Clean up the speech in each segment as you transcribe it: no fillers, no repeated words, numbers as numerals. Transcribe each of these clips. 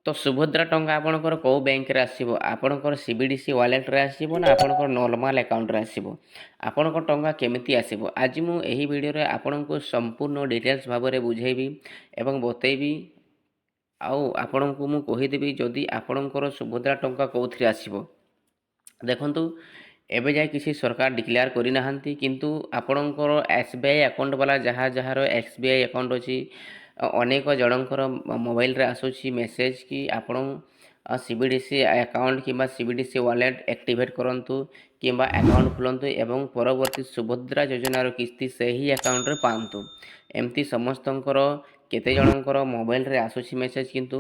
तो सुभद्रा टंका आपणकर कौ बैंक रे आसीबो आपणकर सीबीडीसी वॉलेट रे आसीबो ना आपणकर नॉर्मल अकाउंट रे आसीबो आपणकर टंका केमिति आसीबो आज मु एही वीडियो रे आपणको संपूर्ण डिटेल्स भाबरे बुझेइबी एवं बतेइबी आउ आपणको मु कहिदेबी जदि आपणकर सुभद्रा टंका कोउथि आसीबो देखंतु एबे जाय किसी सरकार डिक्लेयर करि नाहंती किंतु आपणकर एसबीआई अकाउंट वाला जहा जहार एसबीआई अकाउंट अछि अनेक जनकर मोबाइल रे आसुछि मेसेज कि आपण सीबीडीसी अकाउंट किंबा सीबीडीसी वॉलेट एक्टिवेट करंतु किंबा अकाउंट खुलंतु एवं परवर्ती सुभद्रा योजनार किस्ती सही अकाउंट रे पांतु एमती समस्तंकर केते जनकर मोबाइल रे आसुछि मेसेज किंतु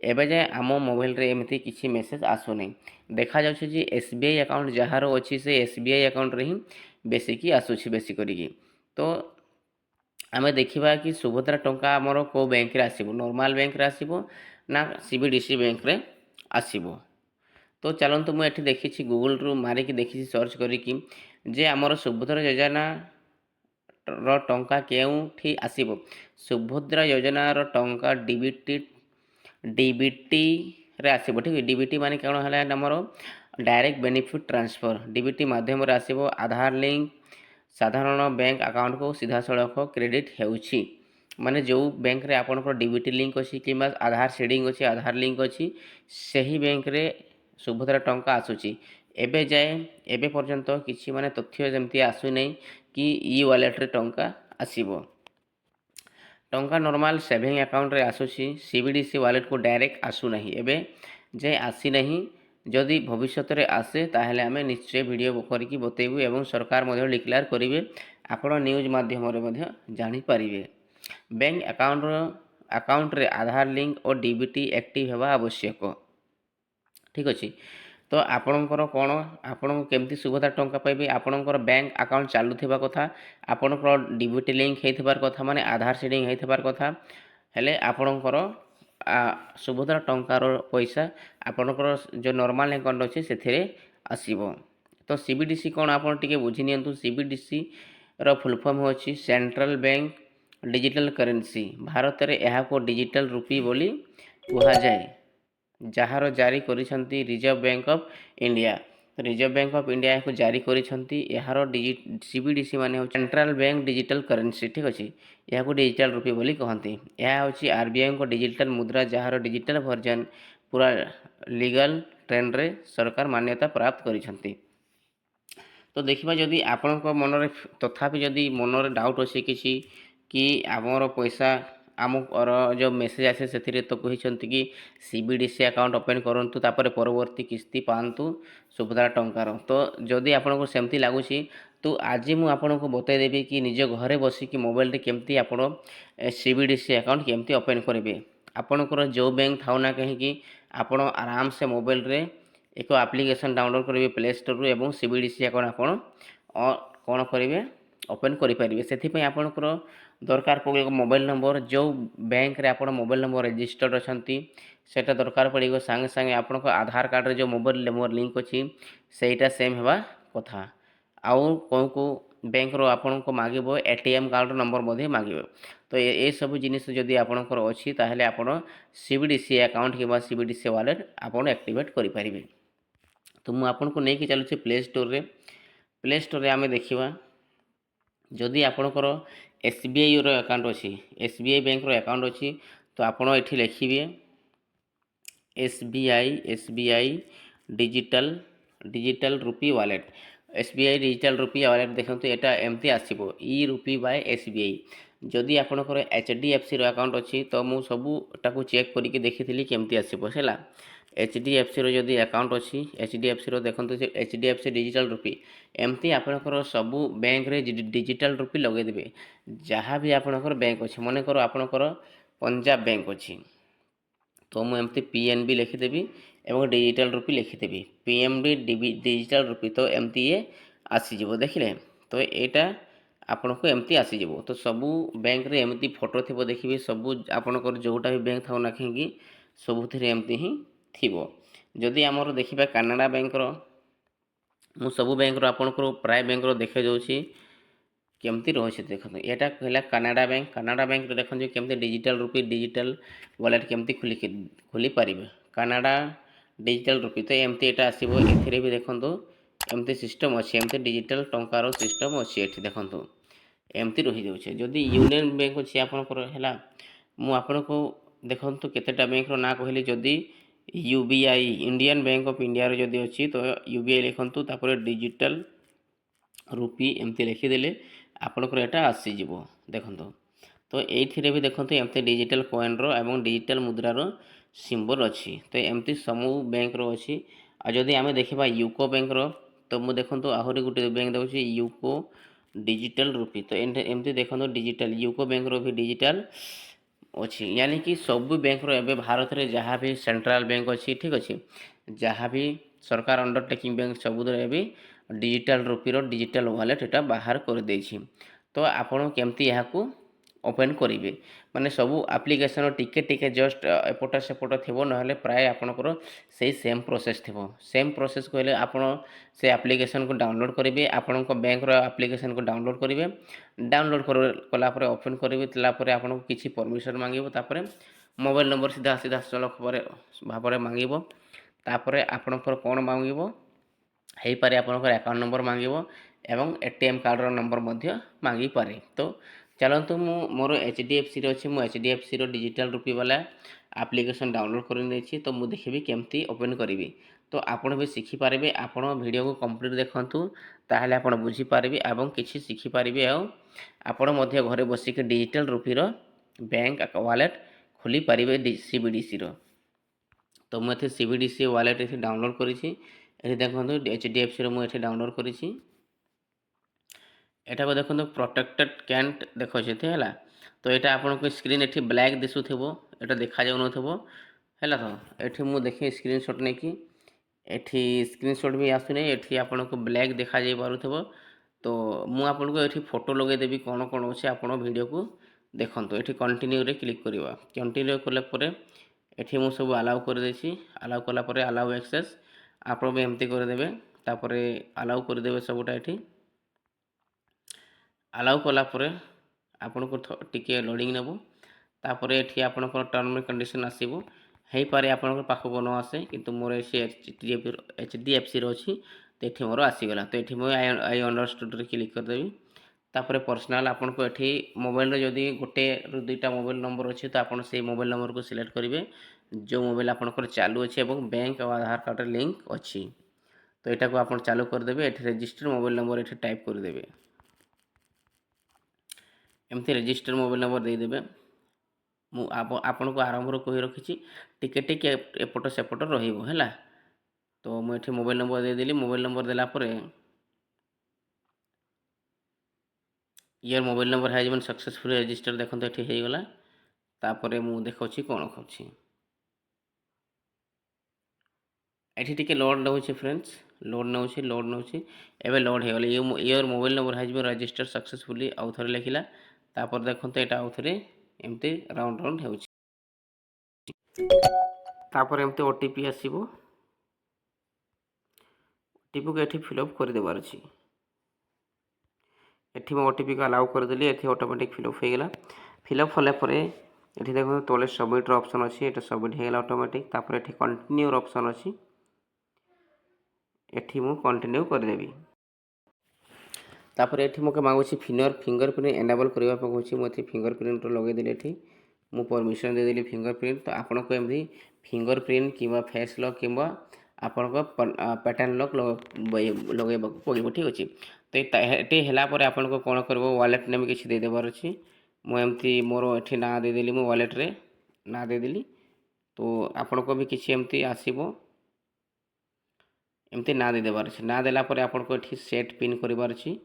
एबे जाय आम मोबाइल रे एमती किछि मेसेज आसु नै देखा जाउछि जे एसबीआई अकाउंट जहार अछि से एसबीआई अकाउंट रे ही बेसिकी आसुछि बेसी करिकी तो आमे देखिबा कि सुभद्रा टंका हमर को बैंक रे आसीबो नॉर्मल बैंक रे आसीबो ना सीबीडीसी बैंक रे आसीबो तो चलंतु मु एठी देखिछि गूगल रु मारि कि देखिछि सर्च करिकी जे हमर सुभद्रा योजना ର ଟଙ୍କା କେଉଁଠି ଆସିବ ସୁଭଦ୍ରା ଯୋଜନାର ଟଙ୍କା ଡିବିଟିରେ ଆସିବ ଠିକ୍ ଡିବିଟି ମାନେ କ'ଣ ହେଲା ଆମର ଡାଇରେକ୍ଟ ବେନିଫିଟ୍ ଟ୍ରାନ୍ସଫର ଡିବିଟି ମାଧ୍ୟମରେ ଆସିବ ଆଧାର ଲିଙ୍କ ସାଧାରଣ ବ୍ୟାଙ୍କ ଆକାଉଣ୍ଟକୁ ସିଧାସଳଖ କ୍ରେଡିଟ୍ ହେଉଛି ମାନେ ଯେଉଁ ବ୍ୟାଙ୍କରେ ଆପଣଙ୍କର ଡିବିଟି ଲିଙ୍କ ଅଛି କିମ୍ବା ଆଧାର ସେଡ଼ିଂ ଅଛି ଆଧାର ଲିଙ୍କ ଅଛି ସେହି ବ୍ୟାଙ୍କରେ ସୁଭଦ୍ରା ଟଙ୍କା ଆସୁଛି ଏବେ ପର୍ଯ୍ୟନ୍ତ କିଛି ମାନେ ତଥ୍ୟ ଯେମିତି ଆସୁନାହିଁ कि इ वालेट रे टंका आसीबो टंका नॉर्मल सेविंग अकाउंट रे आसुची सीबीडीसी वालेट को डायरेक्ट आसु नहीं एबे जे आसी नहीं जदि भविष्यत रे आसे ताहेले हमें निश्चय वीडियो करके बतेबू एवं सरकार मध्य डिक्लेयर करिवे आपण न्यूज माध्यम रे मध्य जानि परिवे बैंक अकाउंट रे आधार लिंक और डीबीटी एक्टिव हेबा आवश्यक ठीक अछि तो आपणकर कौन आपण केमती सुभद्रा टंका पाइबे आपणकर बैंक अकाउंट चालू थिबा कथा आपणकर डीबीटी लिंक हेथिबार कथा माने आधार सेडिंग हेथिबार कथा हेले आपणकर सुभद्रा टंकार पैसा आपणकर जो नॉर्मल अकाउंट अछि सेथिरे आसीबो तो सीबीडीसी कौन आपण टिके बुझि नियंतु सीबीडीसी रो फुल फॉर्म होछि central bank digital currency Bharat रे एहा को डिजिटल रूपी बोली कुहा जाय जहार जारी करिसंती reserve bank of India reserve bank of India को जारी करिसंती यार सीबीडीसी माने सेंट्रल बैंक डिजिटल करेंसी ठीक अछि या को डिजिटल रूपी बोली कहंती या होछि आरबीआई को डिजिटल मुद्रा जहार डिजिटल वर्जन पूरा लीगल ट्रेंड रे सरकार मान्यता प्राप्त करिसंती तो देखिबा जदि आपन को मन रे तथापि जदि मन रे डाउट अछि किछि कि हमर पैसा आमर जो मेसेज आसे से तो कहते कि सीबीडीसी अकाउंट ओपन करूँ तापर परवर्ती किस्ती पातु सुभद्रा टंकार तो जदि आपको सेमती लगुच तो आज मुझे बतईदेवी कि निज घरे बसिक मोबाइल रे केमती आपण सीबीडीसी अकाउंट केमती ओपन करेंगे आपणकर जो बैंक थाउ ना कहीं आपण आराम से मोबाइल रे एक एप्लिकेशन डाउनलोड करेंगे प्ले स्टोर एवं सीबीडीसी अकाउंट आपण कौन करेंगे ओपन करेंगे से आपणकर दरकार पड़े मोबाइल नंबर जो बैंक रे आपण मोबाइल नंबर रजिस्टर्ड अछंती सेटा दरकार पड़ेगा संगे संगे आपण को आधार कार्ड रे जो मोबाइल नंबर लिंक अछि सेटा सेम हेबा कथा आउ को बैंक रो आपण को मागिबो एटीएम कार्ड नंबर मध्ये मागिबो तो ए सब जिनिस जदि आपणकर अछि ताहेले आपण सीबीडीसी अकाउंट किबा सीबीडीसी वॉलेट आपण एक्टिवेट करि परिबे तो मु आपण को नै कि चलुछि प्ले स्टोर रे आमे देखिबा जदि आपणकर एसबीआई रो अकाउंट अछि एसबीआई बैंक रो अकाउंट अछि तो आपण एठी लिखिबे SBI digital rupee wallet SBI digital rupee wallet देखंतु एटा एमती आसीबो ई रूपी बाय एसबीआई जदि आपणकर एचडीएफसी रो अकाउंट अछि तो मु सबु टाको चेक करिके देखिथिली केमती आसीबो हैला एचडीएफसी रो जदि अकाउंट अछि एचडीएफसी रो देखंतु से एचडीएफसी डिजिटल रूपी एमती आपणकर सबु बैंक रे डिजिटल रूपी लगे देबे जहाँ भी आपणकर बैंक अछि मने करो आपणकर पंजाब बैंक अछि तो मु एमती पीएनबी लिखिदेवी एवं डिजिटल रूपी लिखिदेवी पीएमबी डिजिटल रूपी तो एमती ये आसीजिवो देखिले तो एटा आपण को एमती आसीजिवो तो सबू बैंक रे एमती फोटो थिबो देखिबे सबू आपणकर जोटा भी बैंक थाउ नाखिंगी सबुथिरे एमती ही थिबो जदि आमर देखिबा कनाडा बैंक रो मु सबू बैंक रो आपणकर प्राय बैंक रो देखे जाउछि केमती रही देखो यहाँ है कानाडा बैंक देखो केमती डिजिटल रूपी डिजिटल वॉलेट केमती खोली पारे कानाडा डिजिटल रूपी तो एमती यहाँ आसो ए भी देखो एमती सिस्टम अच्छे एमती डिजिटल टंकार सिस्टम अच्छे ये देखो एमती रही जाऊे जदि यूनियन बैंक अच्छे आपंकर है मुझे को देखो केतेटा बैंक ना कहली जदि UBI Indian bank of India जदि अच्छी तो यूबीआई लिखु तापर डिजिटल रूपी एमती लिखिदेले आपणकर यहाँ आसीज देखो तो ये भी देखो एमती डिजिटल कॉइन एवं डिजिटल मुद्रार सिंबल अच्छी तो एमती समूह बैंक अच्छी आदि आम देखा यूको बैंक तो मुझे देखो आहरी गोटे बैंक देखिए यूको डिजिटल रूपी तो एमती देखो डिजिटल यूको बैंक भी डिजिटल अच्छी यानी कि सब बैंक भारत में जहाँ भी सेंट्रल बैंक अच्छी ठीक अच्छे जहाँ भी सरकार अंडरटेकिंग बैंक सबुद भी डिजिटल रूपीर डिजिटल वॉलेट यहाँ बाहर कर देछि तो आपण केमती यहाँ ओपन करेंगे माने सबू आप्लिकेसन टिके टिके जस्ट एपट सेपट थी ना प्राय आपणकर से सेम प्रोसेस थी सेम प्रोसेस कहले आपण से आप्लिकेसन को डाउनलोड करेंगे आपण बैंक आप्लिकेसन को डाउनलोड करेंगे डाउनलोड कलापर ओपन करेंगे आपको किसी परमिशन मांगो तापर मोबाइल नंबर सीधा सीधा सड़क भाव में मांगो तापर आपणकर कौन मांगो हो पारे आपणकर अकाउंट नंबर मांगो एवं एटीएम कार्डर नंबर मांगी पारे तो चलतु मोर एचडीएफसी अच्छी मुझे एचडीएफसी डिजिटल रूपी वाला आप्लिकेसन डाउनलोड कर तो मुझे देखी केमती ओपन करी तो आपण भी शिखिपारे आपण वीडियो को कंप्लीट देखु ताहले आपण बुझीपारे और किसी शिखिपारे आपण घरे बसिक डिजिटल रूपीर बैंक वॉलेट खोली पारे सीबीडीसी तो मुझे सीबीडीसी वॉलेट ये डाउनलोड करी देखो एचडीएफसी मुझे डाउनलोड करी एटा को देखो प्रोटेक्टेड कैंट देखो है तो यहाँ आपको स्क्रीन ये ब्लैक दिशु यहाँ देखा जाऊन है तो ये मुझे देखे स्क्रीनशॉट नहीं कि एठी स्क्रीनशॉट भी आसुनी एठी आपन को ब्लैक देखा जाई पारुथबो तो मु आपन को एठी फोटो लगे देबी कोन कोन अछि आपन वीडियो को देखंतु एठी कंटिन्यू रे क्लिक करबा कंटिन्यू करला परे एठी मु सब अलाउ कर देछि अलाउ कला परे अलाउ एक्सेस आपन भी एमती कर देबे तापरे अलाउ कर देबे सबटा एठी अलाउ कला परे आपन को टिके लोडिंग नेबो तापरे एठी आपन को टर्म एंड कंडीशन आसीबो है पारे आपन पाखक न आसे किंतु मोर से एचडीएफसी अच्छी तो ये मोर आसीगला तो ये मुझे आई अंडरस्टूड रे क्लिक करदेवी तापर पर्सनाल आपन को ये मोबाइल जदि गोटे दुईटा मोबाइल नंबर अच्छी तो आपन से मोबाइल नंबर को सिलेक्ट करेंगे जो मोबाइल आपन चालू अच्छे और बैंक और आधार कार्ड लिंक अच्छी तो यहाँ को आप चालू करदे ये रजिस्टर मोबाइल नंबर ये टाइप करदे एमती रजिस्टर मोबाइल नंबर देदेवे आपन को आरंभ कही रखी टिके टिके एपट सेपट रहा तो मुझे मोबाइल नंबर देदेली मोबाइल नंबर देलापर यार mobile number has been successfully register देखो ये होगला तापर मु देखी कौन कौन ये टिके load now friends load now एवं लोड हो your mobile number has been register successfully आउ थे लिखला तापर देखो यहाँ आउ थे एमती राउंड राउंड हो तापर एमती ओटीपी आसीबो ओटीपी को ये फिलअप कर देवार अच्छी एठी मैं ओटीपी को अलाउ करदेली ये ऑटोमेटिक फिलअप हो गला फिलअप होलापर ये देखो तले सबमिटर ऑप्शन अच्छी ये सबमिट होगा ऑटोमेटिक तापर ये कंटिन्यू ऑप्शन अच्छी एठी मु कंटिन्यू करदेवी तापर ये मोके मांगुची फिंगरप्रिंट एनेबल करने कहूँ मुझे फिंगरप्रिंट लगेदेली ये मु परमिशन देदेली फिंगरप्रिंट तो आपन को एमती फिंगरप्रिंट कि फेस लॉक कि आपण को पैटर्न लॉक लगे पड़ो ठीक अच्छे तो ये है आपन को कौन कर वॉलेट नेम किसी देदेवार अच्छी मुझे मोर ये ना देदेली मो वॉलेट रे ना देदेली तो आपन को भी किसी एमती आसीबो एमती ना देदेवार अच्छे ना देलापर आपन को ये सेट पिन करार अच्छी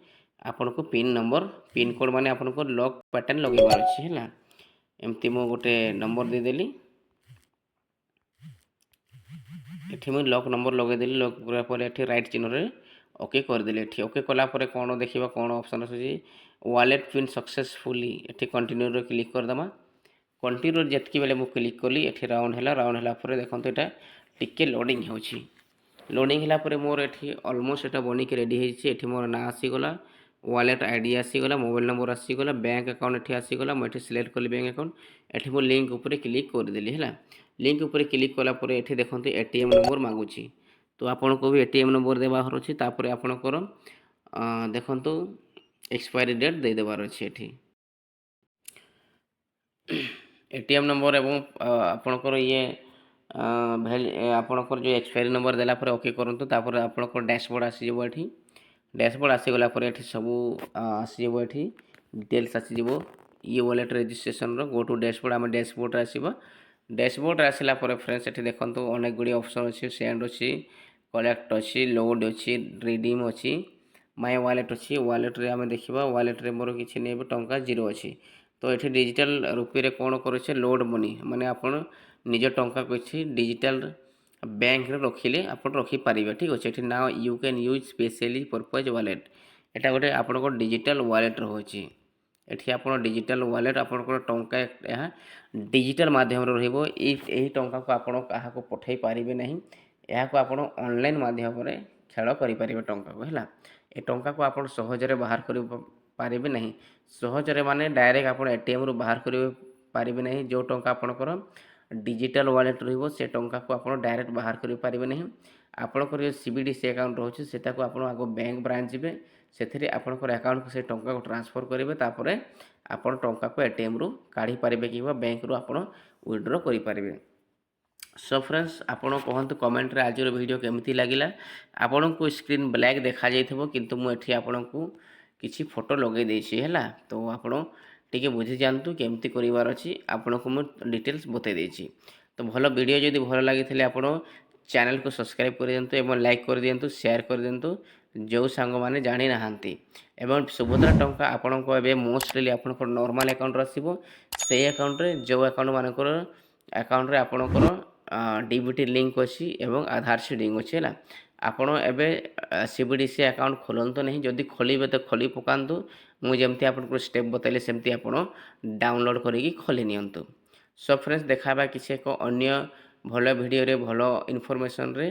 आपन को पिन नंबर पिन कोड माने आपन को लॉक पैटर्न लगेबार अच्छी है एमती मु गोटे नंबर देदेली ये मुझे लॉक नंबर लगेदेली लॉक करापर ये राइट चिन्ह ओके करदेली ये ओके कलापर कौन देखा कौन ऑप्शन अच्छी वॉलेट पिन सक्सेसफुली ये कंटिन्यू क्लिक करदमा कंटिन्यू जितकी बेले मुझे क्लिक कली ये राउंड है देखो यहाँ टिके लोडिंग हो लोडिंग है मोर ये अलमोस्ट यहाँ बनिक रेडी होती मोर ना आसीगला वालेट आईडी आसीगला मोबाइल नंबर आसीगला बैंक अकाउंट एठी आसीगला मैं सिलेक्ट कली बैंक अकाउंट एठी मो लिंक ऊपर क्लिक कर देली है लिंक ऊपर क्लिक कला पर एठी देखंतु एटीएम नंबर मागुची तो आपन को भी एटीएम नंबर देबार अछि तापर आपनकर देखंतु एक्सपायरी डेट दे देबार अछि एठी एटीएम नंबर एवं आपनकर ये आपनकर जो एक्सपायरी नंबर देला पर ओके करंतु तापर आपनकर डैशबोर्ड आसी जबो एठी डैशबोर्ड आसीगला पर एठी सबू आसीजब एठी डिटेल्स आसीजब ई वॉलेट रजिस्ट्रेशन रो गो टू डैशबोर्ड आम डैशबोर्ड आसीबो डैशबोर्ड आसिला पर फ्रेंड्स एठी देखंतु अनेक गुडी ऑप्शन अछि सेंड अछि कलेक्ट अछि लोड अछि रिडीम अछि माय वॉलेट अछि वॉलेट रे आम देखिबा वॉलेट रे मोर किछि नै टंका जीरो अछि तो एठी डिजिटल रूपी रे कोन करूछे लोड मनी माने आपण निज टंका किछि डिजिटल बैंक रे रखिले आपण रखि पारिबे ठीक अछि एठी now you can use specially purpose wallet एटा गोटे आपनको डिजिटल वॉलेट रहउछि एठी आपण डिजिटल वॉलेट आपनको टंका यहाँ डिजिटल माध्यम रे रहइबो एही टंका को आपण काहा को पठै पारिबे नहीं ଏହା को आपण ऑनलाइन माध्यम रे खेल करि पारिबे टंका को हैला ए टंका को आपण सहज रे बाहर करि पारिबे नहीं सहज रे माने डायरेक्ट आपण एटीएम रो बाहर करि पारिबे नहीं जो टंका आपणकर डिजिटल वॉलेट रहइबो से टंका को आपण डायरेक्ट बाहर करि पारिबे नहीं आपणकर सीबीडीसी अकाउंट रहउछि सेटा को आपण आगो बैंक ब्रांच जिबे सेथिरे आपणकर अकाउंट को से टंका को ट्रांसफर करिवे तापरे आपण टंका को एटीएम रो काढी पारिबे किबा बैंक रो आपण विथड्रॉ करि पारिबे सो फ्रेंड्स आपण कहंतु कमेंट रे आज रो वीडियो केमति लागिला आपण को स्क्रीन ब्लैक देखा जाइथबो किंतु मु एठी आपण को किछि फोटो लगे देछि हैला तो आपण टिके बुझी जानतु केमति करिवार अछि आपण को मु डिटेल्स बते देछि तो भलो वीडियो जदि भलो लागिथिले आपण चैनल को सब्सक्राइब कर दियंतु एवं लाइक कर दियंतु शेयर कर दियंतु जो सांग माने जानि नाहंती एवं सुभद्रा टंका आपण को एबे मोस्टली आपण को नॉर्मल अकाउंट रसिबो से अकाउंट रे जो अकाउंट मानकर अकाउंट रे आपण को डीबीटी लिंक अछि एवं आधार से लिंक अछि हैला आपण एबे सीबीडीसी अकाउंट खोलंतो नहीं जदि खोलिबे तो खोली पकांतु मु जेमति आपण को स्टेप बतैले सेमति आपण डाउनलोड करिकि खोली नियंतु सो फ्रेंड्स देखाबा किछि एक अन्य भलो वीडियो रे भलो इन्फॉर्मेशन रे